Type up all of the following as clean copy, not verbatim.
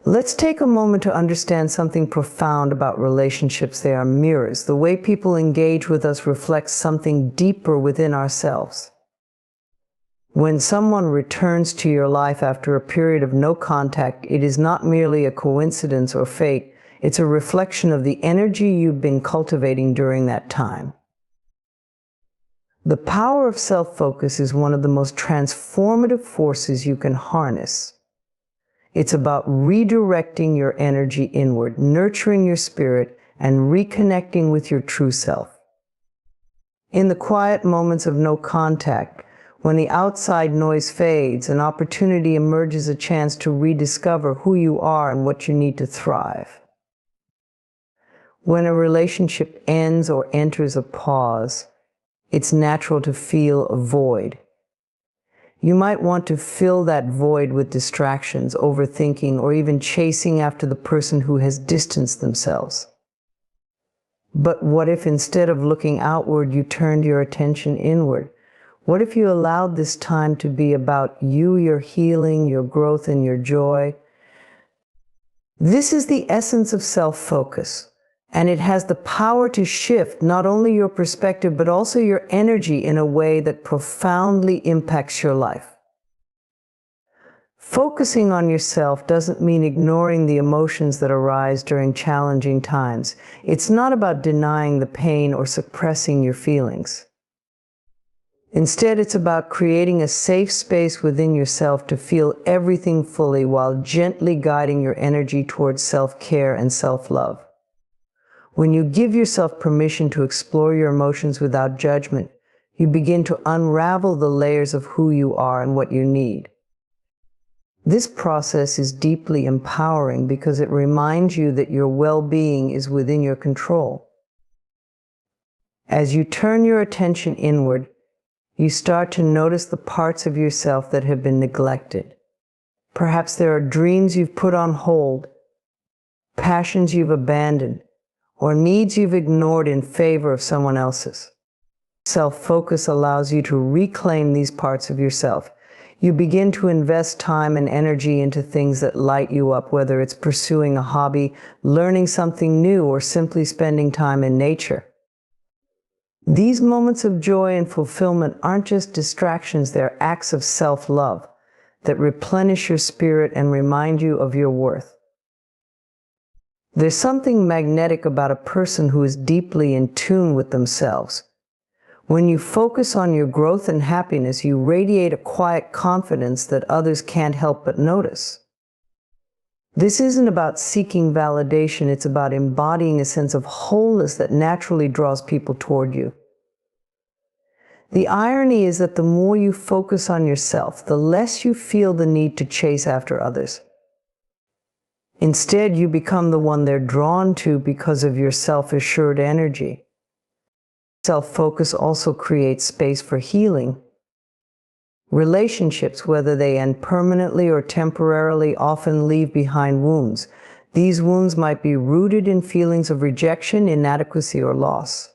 Let's take a moment to understand something profound about relationships. They are mirrors. The way people engage with us reflects something deeper within ourselves. When someone returns to your life after a period of no contact, it is not merely a coincidence or fate. It's a reflection of the energy you've been cultivating during that time. The power of self-focus is one of the most transformative forces you can harness. It's about redirecting your energy inward, nurturing your spirit, and reconnecting with your true self. In the quiet moments of no contact, when the outside noise fades, an opportunity emerges, a chance to rediscover who you are and what you need to thrive. When a relationship ends or enters a pause, it's natural to feel a void. You might want to fill that void with distractions, overthinking, or even chasing after the person who has distanced themselves. But what if instead of looking outward, you turned your attention inward? What if you allowed this time to be about you, your healing, your growth, and your joy? This is the essence of self-focus, and it has the power to shift not only your perspective, but also your energy in a way that profoundly impacts your life. Focusing on yourself doesn't mean ignoring the emotions that arise during challenging times. It's not about denying the pain or suppressing your feelings. Instead, it's about creating a safe space within yourself to feel everything fully while gently guiding your energy towards self-care and self-love. When you give yourself permission to explore your emotions without judgment, you begin to unravel the layers of who you are and what you need. This process is deeply empowering because it reminds you that your well-being is within your control. As you turn your attention inward, you start to notice the parts of yourself that have been neglected. Perhaps there are dreams you've put on hold, passions you've abandoned, or needs you've ignored in favor of someone else's. Self-focus allows you to reclaim these parts of yourself. You begin to invest time and energy into things that light you up, whether it's pursuing a hobby, learning something new, or simply spending time in nature. These moments of joy and fulfillment aren't just distractions, they're acts of self-love that replenish your spirit and remind you of your worth. There's something magnetic about a person who is deeply in tune with themselves. When you focus on your growth and happiness, you radiate a quiet confidence that others can't help but notice. This isn't about seeking validation, it's about embodying a sense of wholeness that naturally draws people toward you. The irony is that the more you focus on yourself, the less you feel the need to chase after others. Instead, you become the one they're drawn to because of your self-assured energy. Self-focus also creates space for healing. Relationships, whether they end permanently or temporarily, often leave behind wounds. These wounds might be rooted in feelings of rejection, inadequacy, or loss.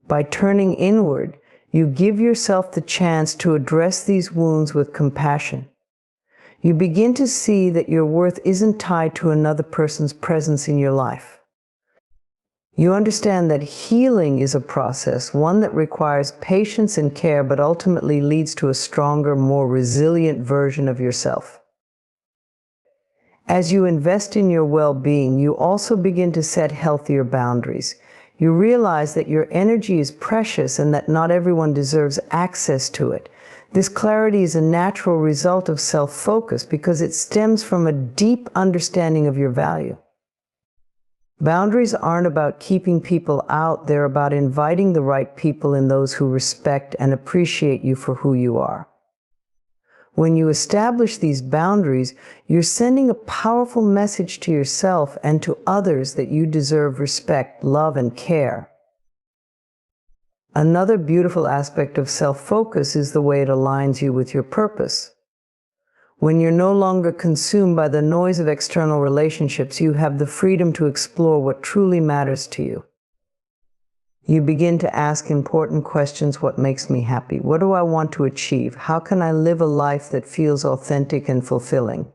By turning inward, you give yourself the chance to address these wounds with compassion. You begin to see that your worth isn't tied to another person's presence in your life. You understand that healing is a process, one that requires patience and care, but ultimately leads to a stronger, more resilient version of yourself. As you invest in your well-being, you also begin to set healthier boundaries. You realize that your energy is precious and that not everyone deserves access to it. This clarity is a natural result of self-focus because it stems from a deep understanding of your value. Boundaries aren't about keeping people out, they're about inviting the right people in, those who respect and appreciate you for who you are. When you establish these boundaries, you're sending a powerful message to yourself and to others that you deserve respect, love, and care. Another beautiful aspect of self-focus is the way it aligns you with your purpose. When you're no longer consumed by the noise of external relationships, you have the freedom to explore what truly matters to you. You begin to ask important questions. What makes me happy? What do I want to achieve? How can I live a life that feels authentic and fulfilling?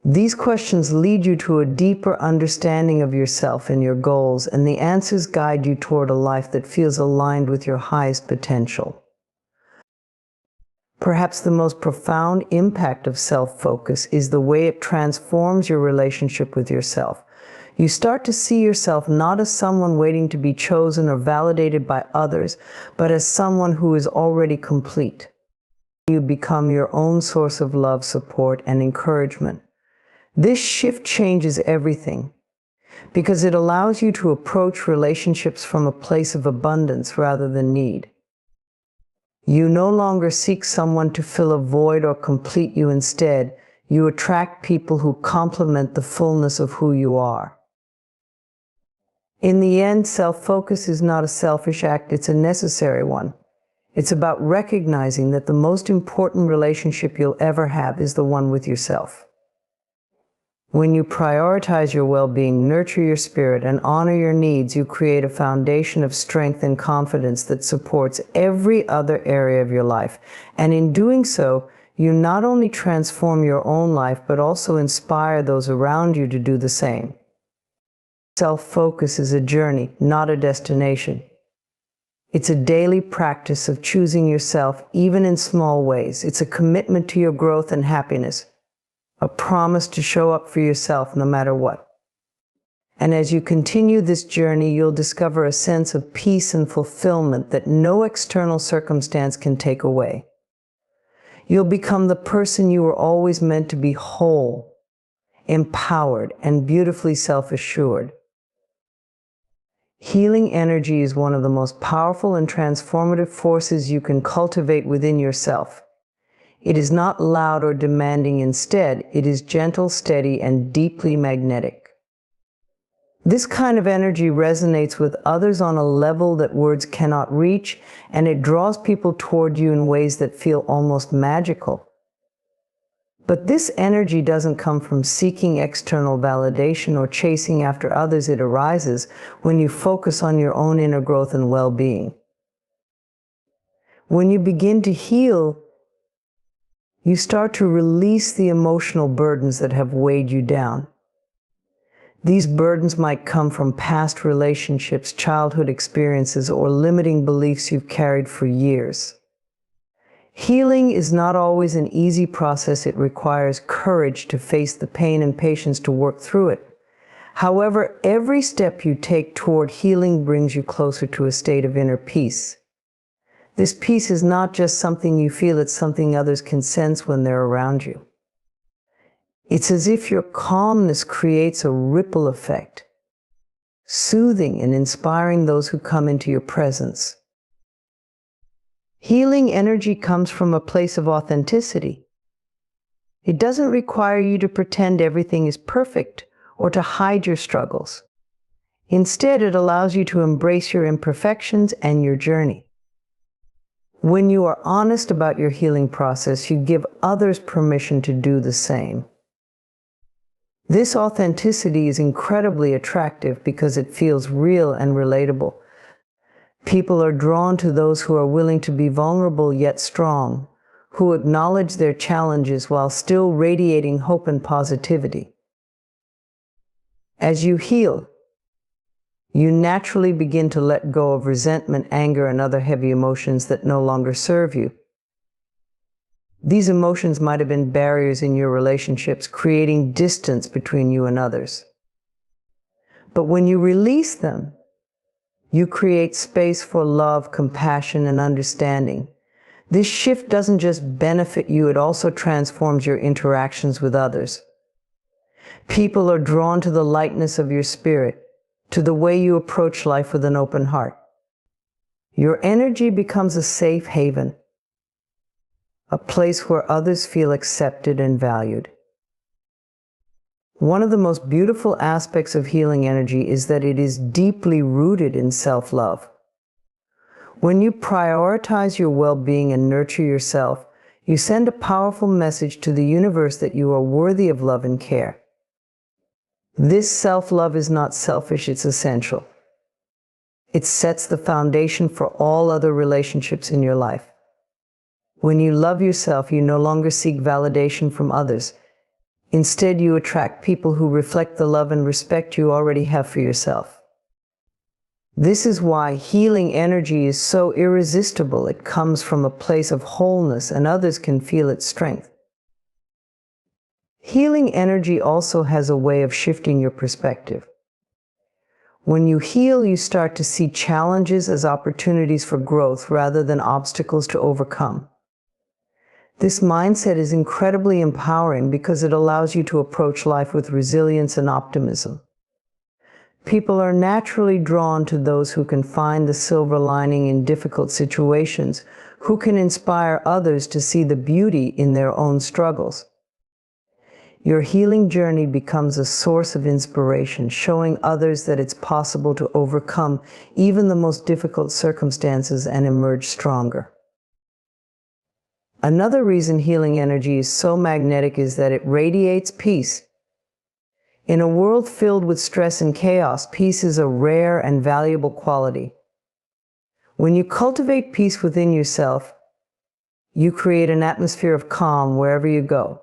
These questions lead you to a deeper understanding of yourself and your goals, and the answers guide you toward a life that feels aligned with your highest potential. Perhaps the most profound impact of self-focus is the way it transforms your relationship with yourself. You start to see yourself not as someone waiting to be chosen or validated by others, but as someone who is already complete. You become your own source of love, support, and encouragement. This shift changes everything because it allows you to approach relationships from a place of abundance rather than need. You no longer seek someone to fill a void or complete you. Instead, you attract people who complement the fullness of who you are. In the end, self-focus is not a selfish act, it's a necessary one. It's about recognizing that the most important relationship you'll ever have is the one with yourself. When you prioritize your well-being, nurture your spirit, and honor your needs, you create a foundation of strength and confidence that supports every other area of your life. And in doing so, you not only transform your own life, but also inspire those around you to do the same. Self-focus is a journey, not a destination. It's a daily practice of choosing yourself, even in small ways. It's a commitment to your growth and happiness, a promise to show up for yourself no matter what. And as you continue this journey, you'll discover a sense of peace and fulfillment that no external circumstance can take away. You'll become the person you were always meant to be: whole, empowered, and beautifully self-assured. Healing energy is one of the most powerful and transformative forces you can cultivate within yourself. It is not loud or demanding. Instead, it is gentle, steady, and deeply magnetic. This kind of energy resonates with others on a level that words cannot reach, and it draws people toward you in ways that feel almost magical. But this energy doesn't come from seeking external validation or chasing after others. It arises when you focus on your own inner growth and well-being. When you begin to heal, you start to release the emotional burdens that have weighed you down. These burdens might come from past relationships, childhood experiences, or limiting beliefs you've carried for years. Healing is not always an easy process. It requires courage to face the pain and patience to work through it. However, every step you take toward healing brings you closer to a state of inner peace. This peace is not just something you feel, it's something others can sense when they're around you. It's as if your calmness creates a ripple effect, soothing and inspiring those who come into your presence. Healing energy comes from a place of authenticity. It doesn't require you to pretend everything is perfect or to hide your struggles. Instead, it allows you to embrace your imperfections and your journey. When you are honest about your healing process, you give others permission to do the same. This authenticity is incredibly attractive because it feels real and relatable. People are drawn to those who are willing to be vulnerable yet strong, who acknowledge their challenges while still radiating hope and positivity. As you heal, you naturally begin to let go of resentment, anger, and other heavy emotions that no longer serve you. These emotions might have been barriers in your relationships, creating distance between you and others. But when you release them, you create space for love, compassion, and understanding. This shift doesn't just benefit you, it also transforms your interactions with others. People are drawn to the lightness of your spirit, to the way you approach life with an open heart. Your energy becomes a safe haven, a place where others feel accepted and valued. One of the most beautiful aspects of healing energy is that it is deeply rooted in self-love. When you prioritize your well-being and nurture yourself, you send a powerful message to the universe that you are worthy of love and care. This self-love is not selfish, it's essential. It sets the foundation for all other relationships in your life. When you love yourself, you no longer seek validation from others. Instead, you attract people who reflect the love and respect you already have for yourself. This is why healing energy is so irresistible. It comes from a place of wholeness, and others can feel its strength. Healing energy also has a way of shifting your perspective. When you heal, you start to see challenges as opportunities for growth rather than obstacles to overcome. This mindset is incredibly empowering because it allows you to approach life with resilience and optimism. People are naturally drawn to those who can find the silver lining in difficult situations, who can inspire others to see the beauty in their own struggles. Your healing journey becomes a source of inspiration, showing others that it's possible to overcome even the most difficult circumstances and emerge stronger. Another reason healing energy is so magnetic is that it radiates peace. In a world filled with stress and chaos, peace is a rare and valuable quality. When you cultivate peace within yourself, you create an atmosphere of calm wherever you go.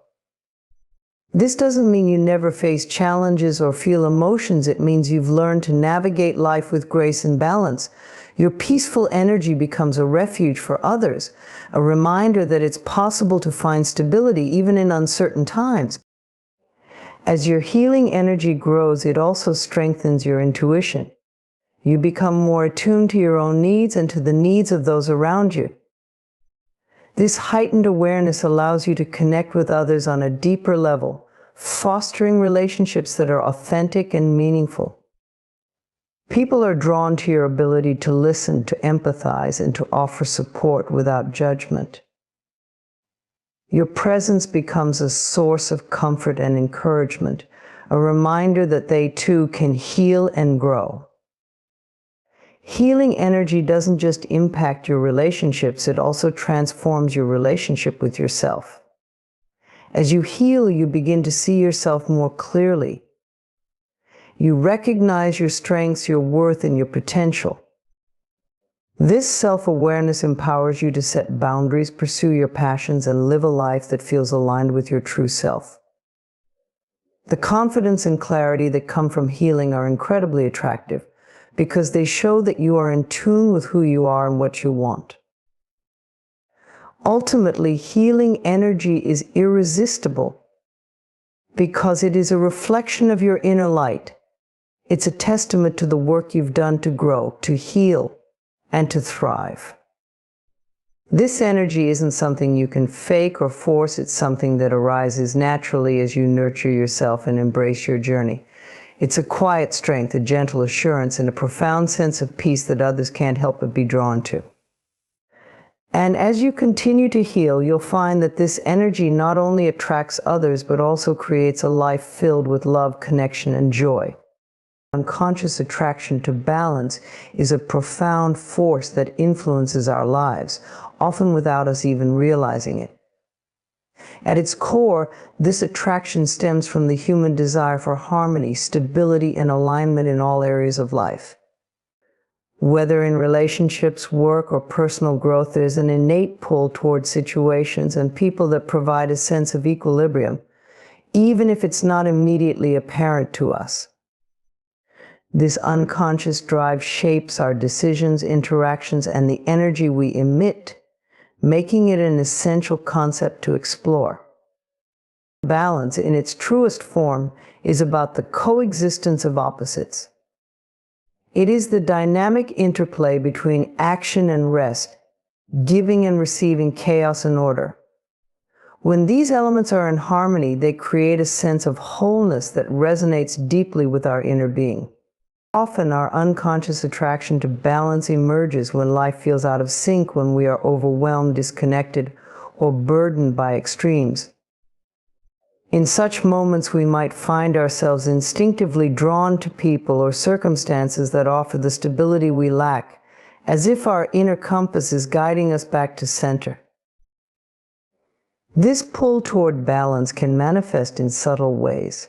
This doesn't mean you never face challenges or feel emotions. It means you've learned to navigate life with grace and balance. Your peaceful energy becomes a refuge for others, a reminder that it's possible to find stability even in uncertain times. As your healing energy grows, it also strengthens your intuition. You become more attuned to your own needs and to the needs of those around you. This heightened awareness allows you to connect with others on a deeper level, fostering relationships that are authentic and meaningful. People are drawn to your ability to listen, to empathize, and to offer support without judgment. Your presence becomes a source of comfort and encouragement, a reminder that they too can heal and grow. Healing energy doesn't just impact your relationships, it also transforms your relationship with yourself. As you heal, you begin to see yourself more clearly. You recognize your strengths, your worth, and your potential. This self-awareness empowers you to set boundaries, pursue your passions, and live a life that feels aligned with your true self. The confidence and clarity that come from healing are incredibly attractive because they show that you are in tune with who you are and what you want. Ultimately, healing energy is irresistible because it is a reflection of your inner light. It's a testament to the work you've done to grow, to heal, and to thrive. This energy isn't something you can fake or force. It's something that arises naturally as you nurture yourself and embrace your journey. It's a quiet strength, a gentle assurance, and a profound sense of peace that others can't help but be drawn to. And as you continue to heal, you'll find that this energy not only attracts others, but also creates a life filled with love, connection, and joy. Unconscious attraction to balance is a profound force that influences our lives, often without us even realizing it. At its core, this attraction stems from the human desire for harmony, stability, and alignment in all areas of life. Whether in relationships, work, or personal growth, there's an innate pull towards situations and people that provide a sense of equilibrium, even if it's not immediately apparent to us. This unconscious drive shapes our decisions, interactions, and the energy we emit, making it an essential concept to explore. Balance, in its truest form, is about the coexistence of opposites. It is the dynamic interplay between action and rest, giving and receiving, chaos and order. When these elements are in harmony, they create a sense of wholeness that resonates deeply with our inner being. Often, our unconscious attraction to balance emerges when life feels out of sync, when we are overwhelmed, disconnected, or burdened by extremes. In such moments, we might find ourselves instinctively drawn to people or circumstances that offer the stability we lack, as if our inner compass is guiding us back to center. This pull toward balance can manifest in subtle ways.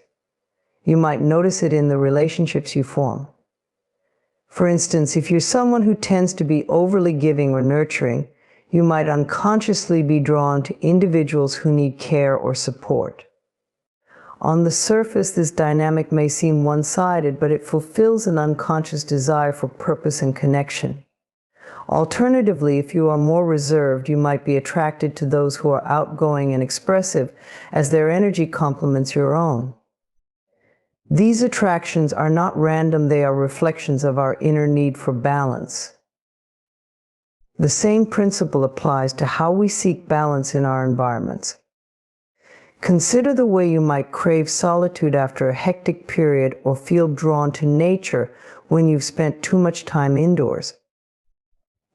You might notice it in the relationships you form. For instance, if you're someone who tends to be overly giving or nurturing, you might unconsciously be drawn to individuals who need care or support. On the surface, this dynamic may seem one-sided, but it fulfills an unconscious desire for purpose and connection. Alternatively, if you are more reserved, you might be attracted to those who are outgoing and expressive, as their energy complements your own. These attractions are not random, they are reflections of our inner need for balance. The same principle applies to how we seek balance in our environments. Consider the way you might crave solitude after a hectic period or feel drawn to nature when you've spent too much time indoors.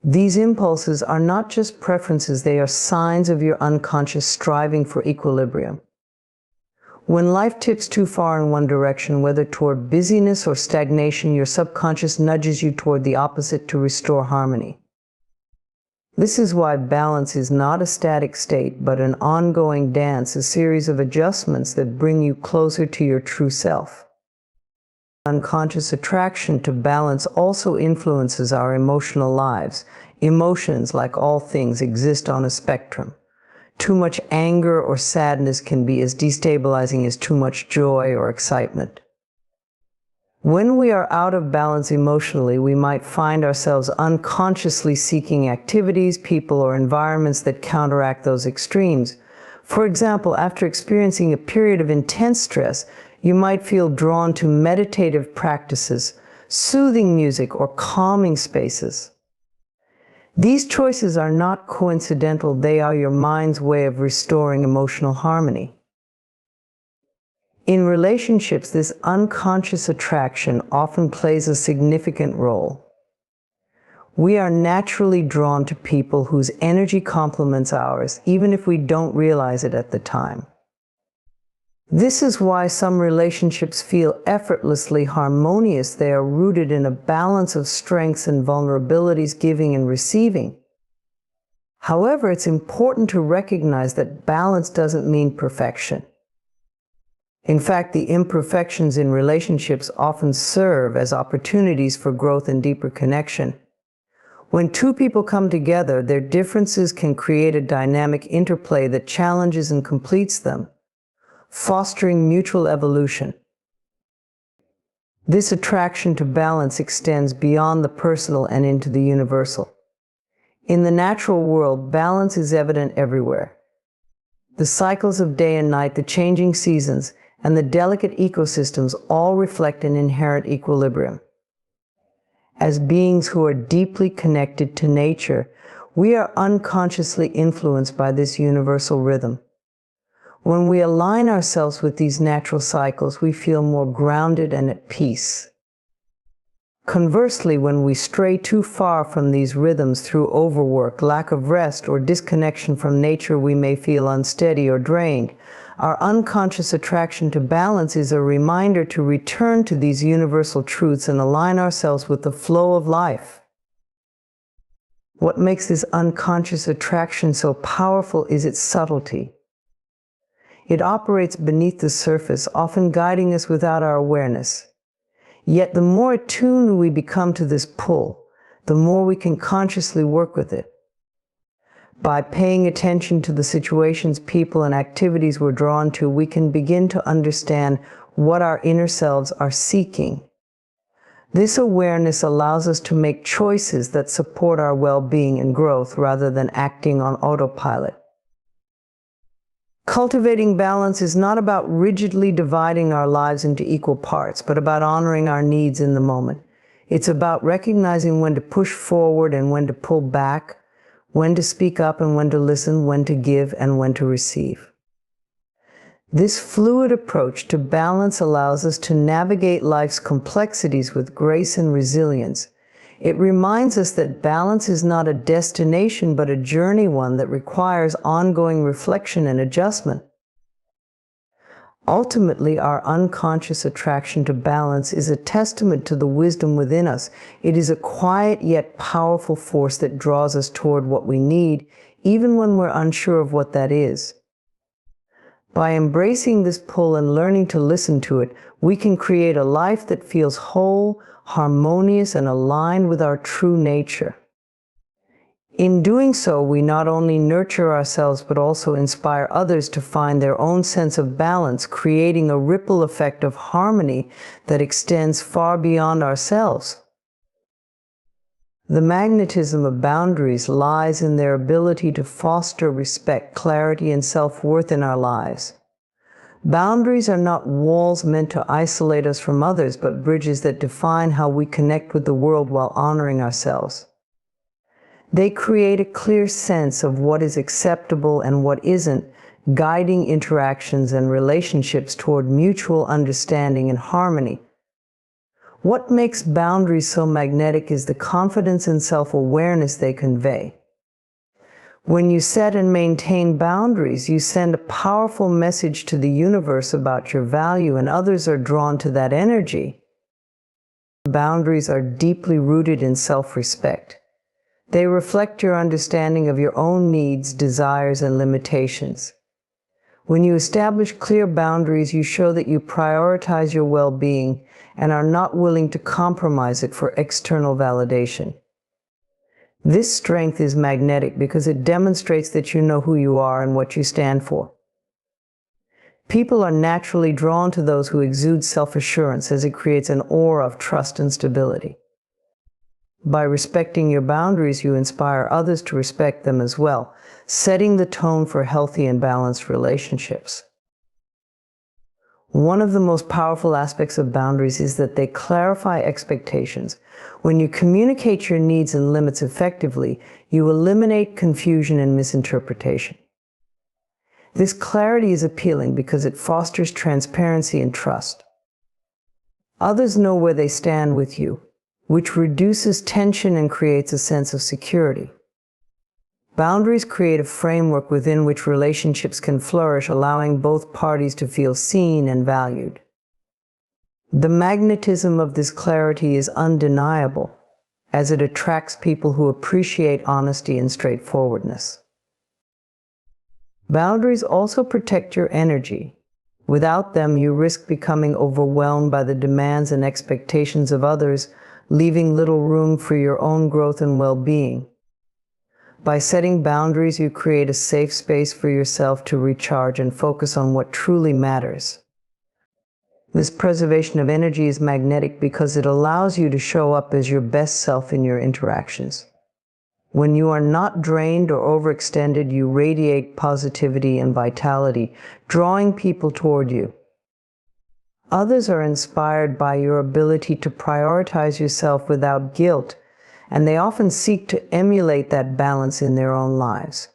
These impulses are not just preferences, they are signs of your unconscious striving for equilibrium. When life tips too far in one direction, whether toward busyness or stagnation, your subconscious nudges you toward the opposite to restore harmony. This is why balance is not a static state, but an ongoing dance, a series of adjustments that bring you closer to your true self. Unconscious attraction to balance also influences our emotional lives. Emotions, like all things, exist on a spectrum. Too much anger or sadness can be as destabilizing as too much joy or excitement. When we are out of balance emotionally, we might find ourselves unconsciously seeking activities, people, or environments that counteract those extremes. For example, after experiencing a period of intense stress, you might feel drawn to meditative practices, soothing music, or calming spaces. These choices are not coincidental, they are your mind's way of restoring emotional harmony. In relationships, this unconscious attraction often plays a significant role. We are naturally drawn to people whose energy complements ours, even if we don't realize it at the time. This is why some relationships feel effortlessly harmonious. They are rooted in a balance of strengths and vulnerabilities, giving and receiving. However, it's important to recognize that balance doesn't mean perfection. In fact, the imperfections in relationships often serve as opportunities for growth and deeper connection. When two people come together, their differences can create a dynamic interplay that challenges and completes them, fostering mutual evolution. This attraction to balance extends beyond the personal and into the universal. In the natural world, balance is evident everywhere. The cycles of day and night, the changing seasons, and the delicate ecosystems all reflect an inherent equilibrium. As beings who are deeply connected to nature, we are unconsciously influenced by this universal rhythm. When we align ourselves with these natural cycles, we feel more grounded and at peace. Conversely, when we stray too far from these rhythms through overwork, lack of rest, or disconnection from nature, we may feel unsteady or drained. Our unconscious attraction to balance is a reminder to return to these universal truths and align ourselves with the flow of life. What makes this unconscious attraction so powerful is its subtlety. It operates beneath the surface, often guiding us without our awareness. Yet the more attuned we become to this pull, the more we can consciously work with it. By paying attention to the situations, people, and activities we're drawn to, we can begin to understand what our inner selves are seeking. This awareness allows us to make choices that support our well-being and growth rather than acting on autopilot. Cultivating balance is not about rigidly dividing our lives into equal parts, but about honoring our needs in the moment. It's about recognizing when to push forward and when to pull back, when to speak up and when to listen, when to give and when to receive. This fluid approach to balance allows us to navigate life's complexities with grace and resilience. It reminds us that balance is not a destination, but a journey, one that requires ongoing reflection and adjustment. Ultimately, our unconscious attraction to balance is a testament to the wisdom within us. It is a quiet yet powerful force that draws us toward what we need, even when we're unsure of what that is. By embracing this pull and learning to listen to it, we can create a life that feels whole, harmonious, and aligned with our true nature. In doing so, we not only nurture ourselves but also inspire others to find their own sense of balance, creating a ripple effect of harmony that extends far beyond ourselves. The magnetism of boundaries lies in their ability to foster respect, clarity, and self-worth in our lives. Boundaries are not walls meant to isolate us from others, but bridges that define how we connect with the world while honoring ourselves. They create a clear sense of what is acceptable and what isn't, guiding interactions and relationships toward mutual understanding and harmony. What makes boundaries so magnetic is the confidence and self-awareness they convey. When you set and maintain boundaries, you send a powerful message to the universe about your value, and others are drawn to that energy. Boundaries are deeply rooted in self-respect. They reflect your understanding of your own needs, desires, and limitations. When you establish clear boundaries, you show that you prioritize your well-being and are not willing to compromise it for external validation. This strength is magnetic because it demonstrates that you know who you are and what you stand for. People are naturally drawn to those who exude self-assurance, as it creates an aura of trust and stability. By respecting your boundaries, you inspire others to respect them as well, setting the tone for healthy and balanced relationships. One of the most powerful aspects of boundaries is that they clarify expectations. When you communicate your needs and limits effectively, you eliminate confusion and misinterpretation. This clarity is appealing because it fosters transparency and trust. Others know where they stand with you, which reduces tension and creates a sense of security. Boundaries create a framework within which relationships can flourish, allowing both parties to feel seen and valued. The magnetism of this clarity is undeniable, as it attracts people who appreciate honesty and straightforwardness. Boundaries also protect your energy. Without them, you risk becoming overwhelmed by the demands and expectations of others, leaving little room for your own growth and well-being. By setting boundaries, you create a safe space for yourself to recharge and focus on what truly matters. This preservation of energy is magnetic because it allows you to show up as your best self in your interactions. When you are not drained or overextended, you radiate positivity and vitality, drawing people toward you. Others are inspired by your ability to prioritize yourself without guilt, and they often seek to emulate that balance in their own lives.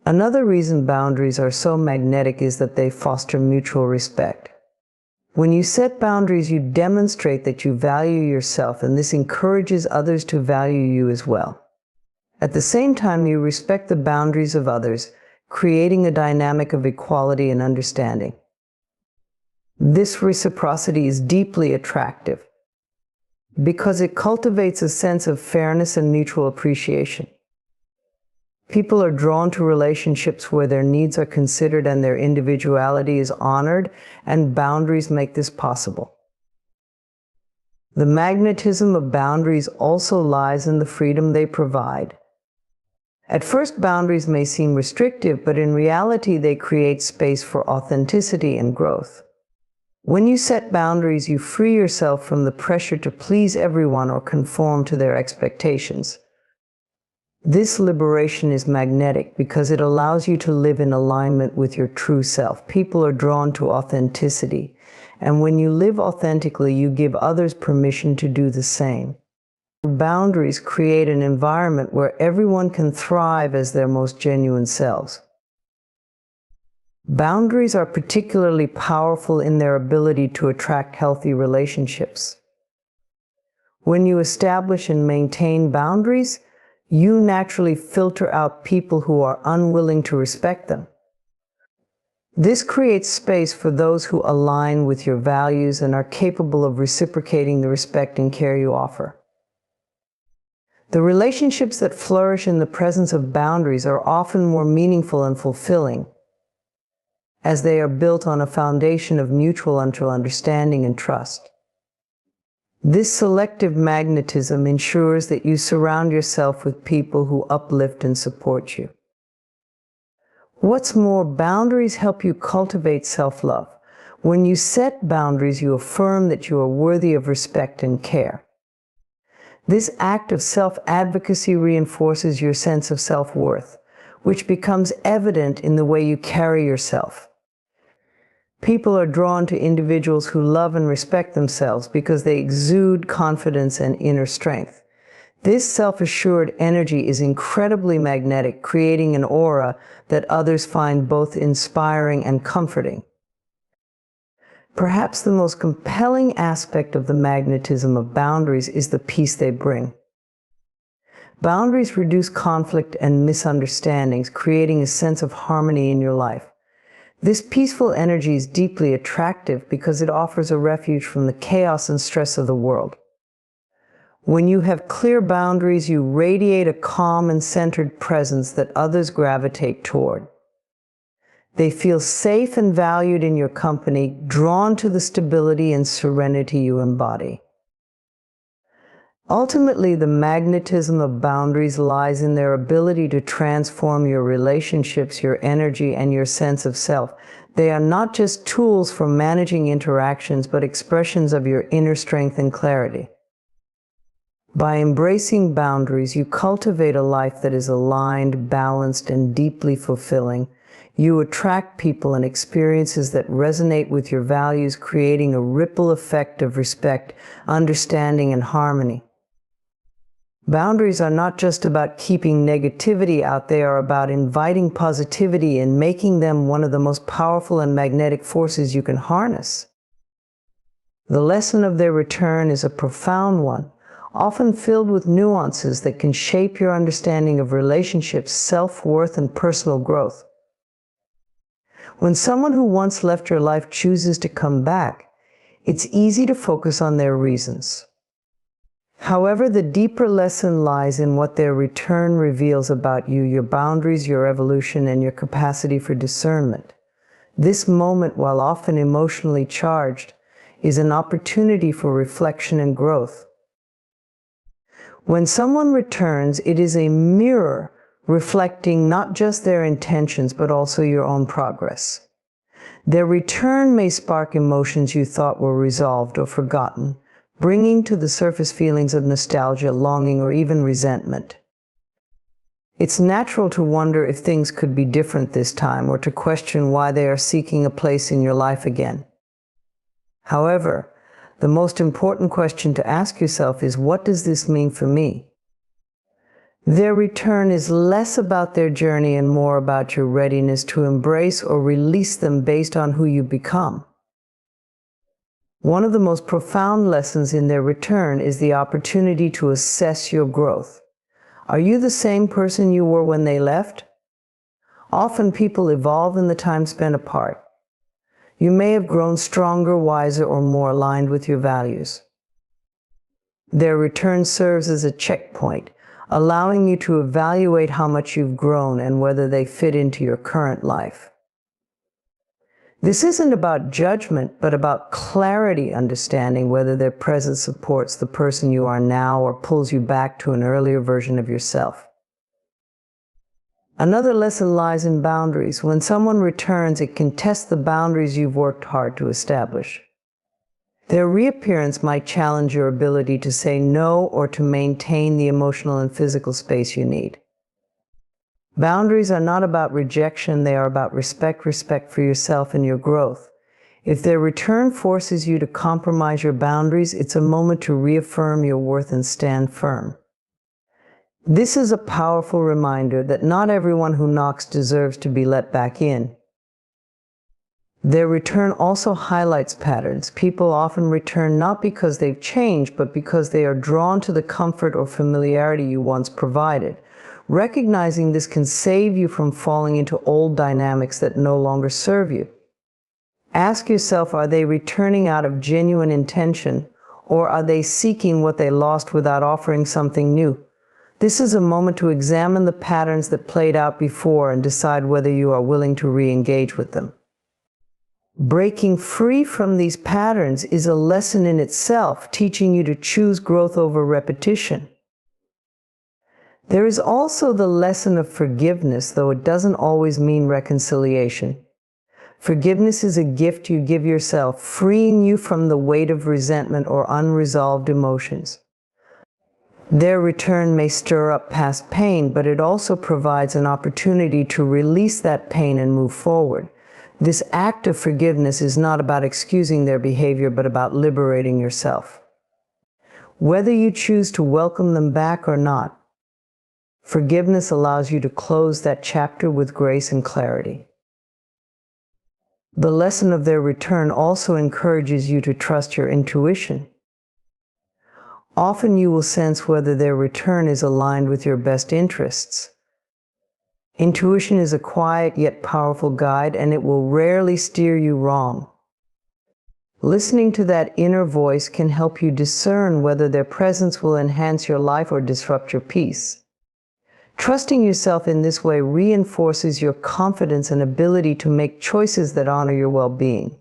Another reason boundaries are so magnetic is that they foster mutual respect. When you set boundaries, you demonstrate that you value yourself, and this encourages others to value you as well. At the same time, you respect the boundaries of others, creating a dynamic of equality and understanding. This reciprocity is deeply attractive because it cultivates a sense of fairness and mutual appreciation. People are drawn to relationships where their needs are considered and their individuality is honored, and boundaries make this possible. The magnetism of boundaries also lies in the freedom they provide. At first, boundaries may seem restrictive, but in reality, they create space for authenticity and growth. When you set boundaries, you free yourself from the pressure to please everyone or conform to their expectations. This liberation is magnetic because it allows you to live in alignment with your true self. People are drawn to authenticity, and when you live authentically, you give others permission to do the same. Boundaries create an environment where everyone can thrive as their most genuine selves. Boundaries are particularly powerful in their ability to attract healthy relationships. When you establish and maintain boundaries, you naturally filter out people who are unwilling to respect them. This creates space for those who align with your values and are capable of reciprocating the respect and care you offer. The relationships that flourish in the presence of boundaries are often more meaningful and fulfilling, as they are built on a foundation of mutual understanding and trust. This selective magnetism ensures that you surround yourself with people who uplift and support you. What's more, boundaries help you cultivate self-love. When you set boundaries, you affirm that you are worthy of respect and care. This act of self-advocacy reinforces your sense of self-worth, which becomes evident in the way you carry yourself. People are drawn to individuals who love and respect themselves because they exude confidence and inner strength. This self-assured energy is incredibly magnetic, creating an aura that others find both inspiring and comforting. Perhaps the most compelling aspect of the magnetism of boundaries is the peace they bring. Boundaries reduce conflict and misunderstandings, creating a sense of harmony in your life. This peaceful energy is deeply attractive because it offers a refuge from the chaos and stress of the world. When you have clear boundaries, you radiate a calm and centered presence that others gravitate toward. They feel safe and valued in your company, drawn to the stability and serenity you embody. Ultimately, the magnetism of boundaries lies in their ability to transform your relationships, your energy, and your sense of self. They are not just tools for managing interactions, but expressions of your inner strength and clarity. By embracing boundaries, you cultivate a life that is aligned, balanced, and deeply fulfilling. You attract people and experiences that resonate with your values, creating a ripple effect of respect, understanding, and harmony. Boundaries are not just about keeping negativity out, they are about inviting positivity and making them one of the most powerful and magnetic forces you can harness. The lesson of their return is a profound one, often filled with nuances that can shape your understanding of relationships, self-worth, and personal growth. When someone who once left your life chooses to come back, it's easy to focus on their reasons. However, the deeper lesson lies in what their return reveals about you, your boundaries, your evolution, and your capacity for discernment. This moment, while often emotionally charged, is an opportunity for reflection and growth. When someone returns, it is a mirror reflecting not just their intentions, but also your own progress. Their return may spark emotions you thought were resolved or forgotten, bringing to the surface feelings of nostalgia, longing, or even resentment. It's natural to wonder if things could be different this time, or to question why they are seeking a place in your life again. However, the most important question to ask yourself is, what does this mean for me? Their return is less about their journey and more about your readiness to embrace or release them based on who you become. One of the most profound lessons in their return is the opportunity to assess your growth. Are you the same person you were when they left? Often people evolve in the time spent apart. You may have grown stronger, wiser, or more aligned with your values. Their return serves as a checkpoint, allowing you to evaluate how much you've grown and whether they fit into your current life. This isn't about judgment, but about clarity, understanding whether their presence supports the person you are now or pulls you back to an earlier version of yourself. Another lesson lies in boundaries. When someone returns, it can test the boundaries you've worked hard to establish. Their reappearance might challenge your ability to say no or to maintain the emotional and physical space you need. Boundaries are not about rejection, they are about respect for yourself and your growth. If their return forces you to compromise your boundaries, it's a moment to reaffirm your worth and stand firm. This is a powerful reminder that not everyone who knocks deserves to be let back in. Their return also highlights patterns. People often return not because they've changed, but because they are drawn to the comfort or familiarity you once provided. Recognizing this can save you from falling into old dynamics that no longer serve you. Ask yourself, are they returning out of genuine intention, or are they seeking what they lost without offering something new? This is a moment to examine the patterns that played out before and decide whether you are willing to re-engage with them. Breaking free from these patterns is a lesson in itself, teaching you to choose growth over repetition. There is also the lesson of forgiveness, though it doesn't always mean reconciliation. Forgiveness is a gift you give yourself, freeing you from the weight of resentment or unresolved emotions. Their return may stir up past pain, but it also provides an opportunity to release that pain and move forward. This act of forgiveness is not about excusing their behavior, but about liberating yourself. Whether you choose to welcome them back or not, forgiveness allows you to close that chapter with grace and clarity. The lesson of their return also encourages you to trust your intuition. Often you will sense whether their return is aligned with your best interests. Intuition is a quiet yet powerful guide, and it will rarely steer you wrong. Listening to that inner voice can help you discern whether their presence will enhance your life or disrupt your peace. Trusting yourself in this way reinforces your confidence and ability to make choices that honor your well-being.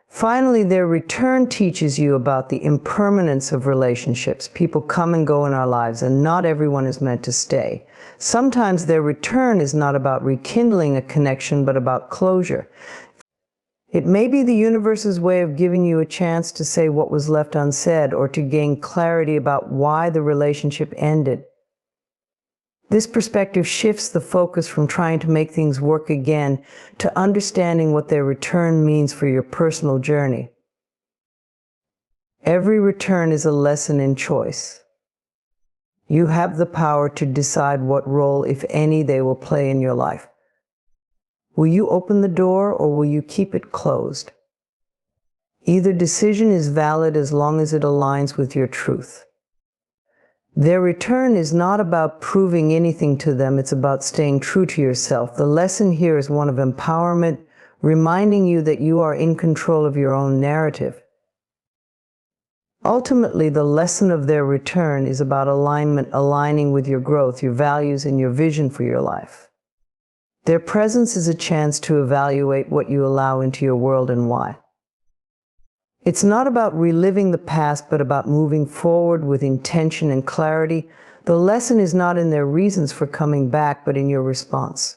Finally, their return teaches you about the impermanence of relationships. People come and go in our lives, and not everyone is meant to stay. Sometimes their return is not about rekindling a connection, but about closure. It may be the universe's way of giving you a chance to say what was left unsaid, or to gain clarity about why the relationship ended. This perspective shifts the focus from trying to make things work again to understanding what their return means for your personal journey. Every return is a lesson in choice. You have the power to decide what role, if any, they will play in your life. Will you open the door, or will you keep it closed? Either decision is valid as long as it aligns with your truth. Their return is not about proving anything to them, it's about staying true to yourself. The lesson here is one of empowerment, reminding you that you are in control of your own narrative. Ultimately, the lesson of their return is about alignment, aligning with your growth, your values, and your vision for your life. Their presence is a chance to evaluate what you allow into your world and why. It's not about reliving the past, but about moving forward with intention and clarity. The lesson is not in their reasons for coming back, but in your response.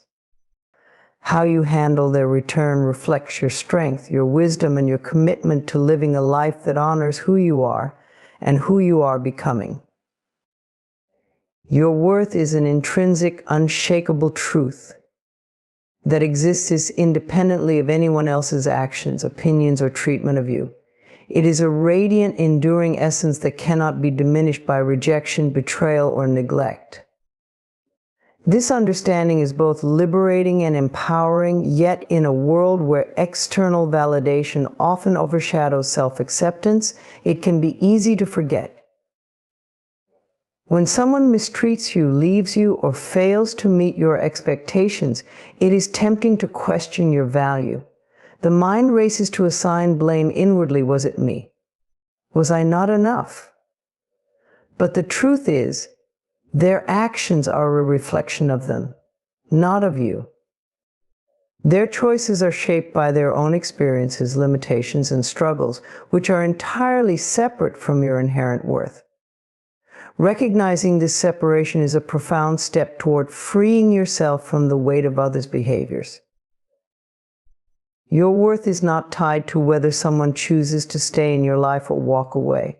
How you handle their return reflects your strength, your wisdom, and your commitment to living a life that honors who you are and who you are becoming. Your worth is an intrinsic, unshakable truth that exists independently of anyone else's actions, opinions, or treatment of you. It is a radiant, enduring essence that cannot be diminished by rejection, betrayal, or neglect. This understanding is both liberating and empowering, yet in a world where external validation often overshadows self-acceptance, it can be easy to forget. When someone mistreats you, leaves you, or fails to meet your expectations, it is tempting to question your value. The mind races to assign blame inwardly. Was it me? Was I not enough? But the truth is, their actions are a reflection of them, not of you. Their choices are shaped by their own experiences, limitations, and struggles, which are entirely separate from your inherent worth. Recognizing this separation is a profound step toward freeing yourself from the weight of others' behaviors. Your worth is not tied to whether someone chooses to stay in your life or walk away.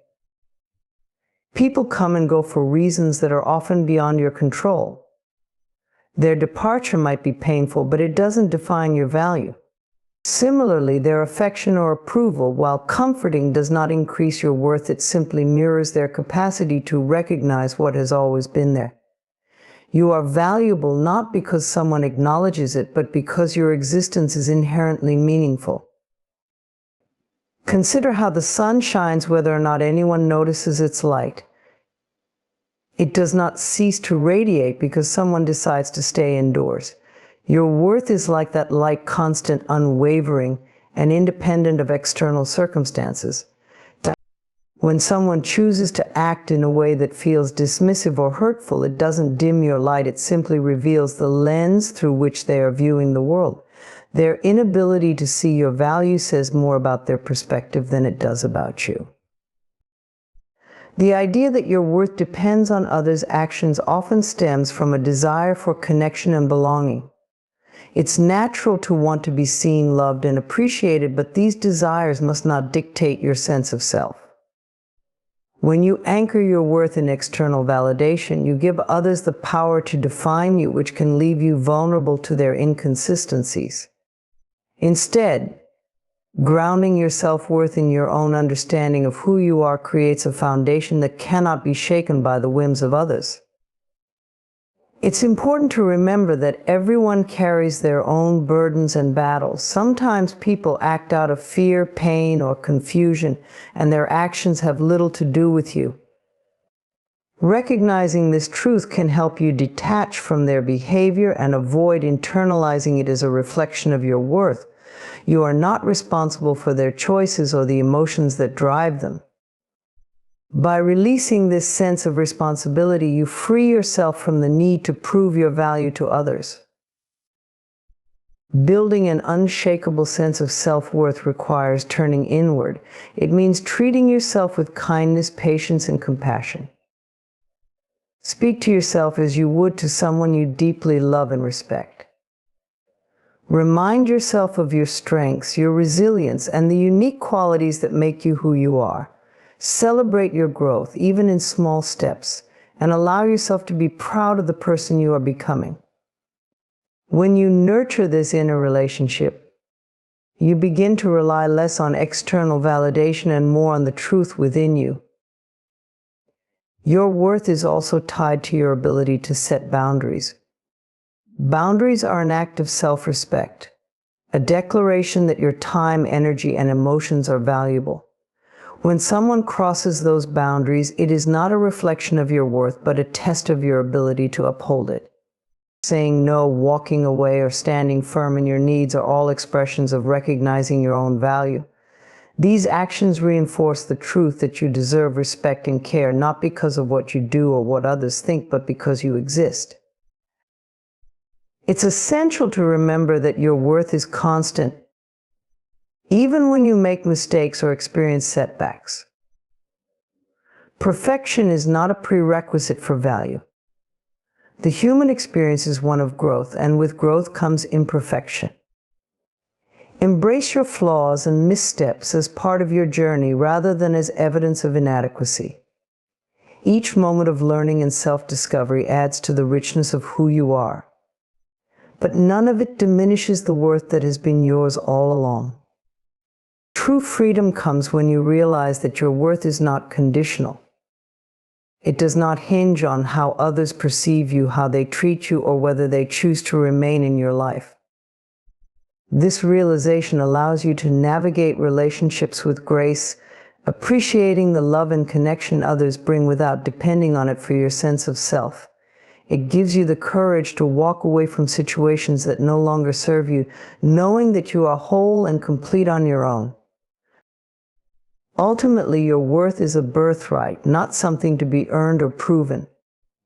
People come and go for reasons that are often beyond your control. Their departure might be painful, but it doesn't define your value. Similarly, their affection or approval, while comforting, does not increase your worth. It simply mirrors their capacity to recognize what has always been there. You are valuable not because someone acknowledges it, but because your existence is inherently meaningful. Consider how the sun shines whether or not anyone notices its light. It does not cease to radiate because someone decides to stay indoors. Your worth is like that light, constant, unwavering, and independent of external circumstances. When someone chooses to act in a way that feels dismissive or hurtful, it doesn't dim your light, it simply reveals the lens through which they are viewing the world. Their inability to see your value says more about their perspective than it does about you. The idea that your worth depends on others' actions often stems from a desire for connection and belonging. It's natural to want to be seen, loved, and appreciated, but these desires must not dictate your sense of self. When you anchor your worth in external validation, you give others the power to define you, which can leave you vulnerable to their inconsistencies. Instead, grounding your self-worth in your own understanding of who you are creates a foundation that cannot be shaken by the whims of others. It's important to remember that everyone carries their own burdens and battles. Sometimes people act out of fear, pain, or confusion, and their actions have little to do with you. Recognizing this truth can help you detach from their behavior and avoid internalizing it as a reflection of your worth. You are not responsible for their choices or the emotions that drive them. By releasing this sense of responsibility, you free yourself from the need to prove your value to others. Building an unshakable sense of self-worth requires turning inward. It means treating yourself with kindness, patience, and compassion. Speak to yourself as you would to someone you deeply love and respect. Remind yourself of your strengths, your resilience, and the unique qualities that make you who you are. Celebrate your growth, even in small steps, and allow yourself to be proud of the person you are becoming. When you nurture this inner relationship, you begin to rely less on external validation and more on the truth within you. Your worth is also tied to your ability to set boundaries. Boundaries are an act of self-respect, a declaration that your time, energy, and emotions are valuable. When someone crosses those boundaries, it is not a reflection of your worth, but a test of your ability to uphold it. Saying no, walking away, or standing firm in your needs are all expressions of recognizing your own value. These actions reinforce the truth that you deserve respect and care, not because of what you do or what others think, but because you exist. It's essential to remember that your worth is constant, even when you make mistakes or experience setbacks. Perfection is not a prerequisite for value. The human experience is one of growth, and with growth comes imperfection. Embrace your flaws and missteps as part of your journey rather than as evidence of inadequacy. Each moment of learning and self-discovery adds to the richness of who you are. But none of it diminishes the worth that has been yours all along. True freedom comes when you realize that your worth is not conditional. It does not hinge on how others perceive you, how they treat you, or whether they choose to remain in your life. This realization allows you to navigate relationships with grace, appreciating the love and connection others bring without depending on it for your sense of self. It gives you the courage to walk away from situations that no longer serve you, knowing that you are whole and complete on your own. Ultimately, your worth is a birthright, not something to be earned or proven.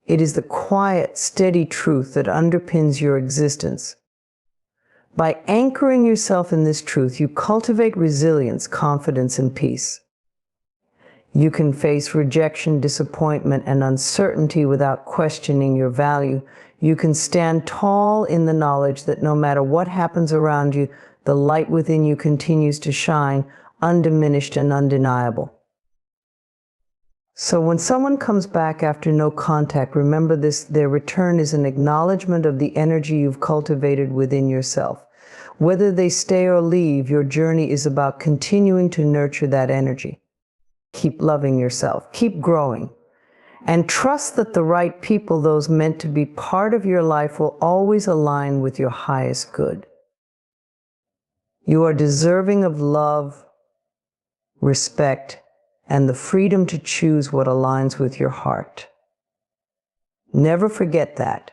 It is the quiet, steady truth that underpins your existence. By anchoring yourself in this truth, you cultivate resilience, confidence, and peace. You can face rejection, disappointment, and uncertainty without questioning your value. You can stand tall in the knowledge that no matter what happens around you, the light within you continues to shine, undiminished and undeniable. So when someone comes back after no contact, remember this: their return is an acknowledgement of the energy you've cultivated within yourself. Whether they stay or leave, your journey is about continuing to nurture that energy. Keep loving yourself, keep growing, and trust that the right people, those meant to be part of your life, will always align with your highest good. You are deserving of love, respect, and the freedom to choose what aligns with your heart. Never forget that.